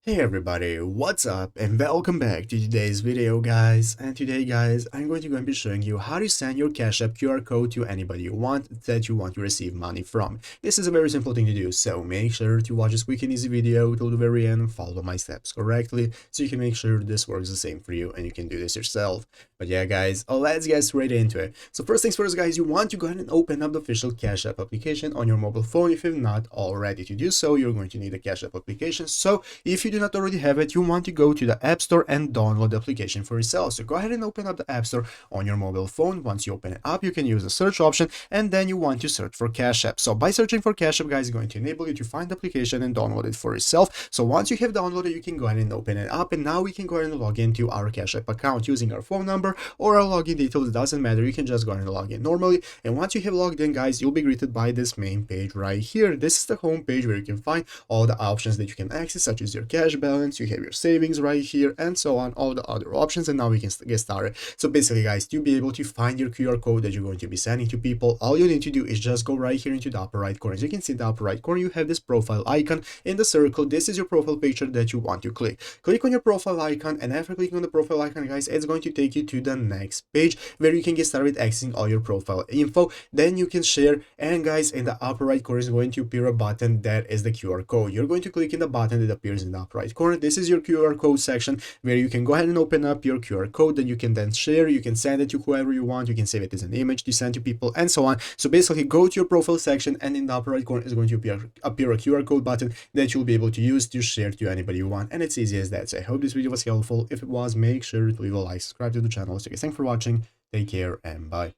Hey everybody, what's up and welcome back to today's video guys. And today guys, I'm going to be showing you how to send your Cash App QR code to anybody you want to receive money from. This is a very simple thing to do, so make sure to watch this quick and easy video till the very end and follow my steps correctly so you can make sure this works the same for you and you can do this yourself. But yeah guys, let's get straight into it. So first things first guys, you want to go ahead and open up the official Cash App application on your mobile phone. If you're not already to do so, you're going to need a Cash App application. So if you do not already have it, you want to go to the App Store and download the application for yourself. So go ahead and open up the App Store on your mobile phone. Once you open it up, you can use the search option and then you want to search for Cash App. So by searching for Cash App, guys, is going to enable you to find the application and download it for yourself. So once you have downloaded, you can go ahead and open it up, and now we can go ahead and log into our Cash App account using our phone number or our login details. It doesn't matter. You can just go ahead and log in normally. And once you have logged in, guys, you'll be greeted by this main page right here. This is the home page where you can find all the options that you can access, such as your cash balance, you have your savings right here, and so on, all the other options. And now we can get started. So basically guys, to be able to find your QR code that you're going to be sending to people, all you need to do is just go right here into the upper right corner. As you can see in the upper right corner, you have this profile icon in the circle. This is your profile picture that you want to click on your profile icon, and after clicking on the profile icon, guys, it's going to take you to the next page where you can get started accessing all your profile info. Then you can share, and guys, in the upper right corner is going to appear a button that is the QR code. You're going to click in the button that appears in the upper right corner. This is your QR code section where you can go ahead and open up your QR code that you can then share. You can send it to whoever you want. You can save it as an image to send to people, and so on. So basically, go to your profile section, and in the upper right corner is going to appear a QR code button that you'll be able to use to share to anybody you want. And it's easy as that. So I hope this video was helpful. If it was, make sure to leave a like, subscribe to the channel. So guys, thanks for watching. Take care and bye.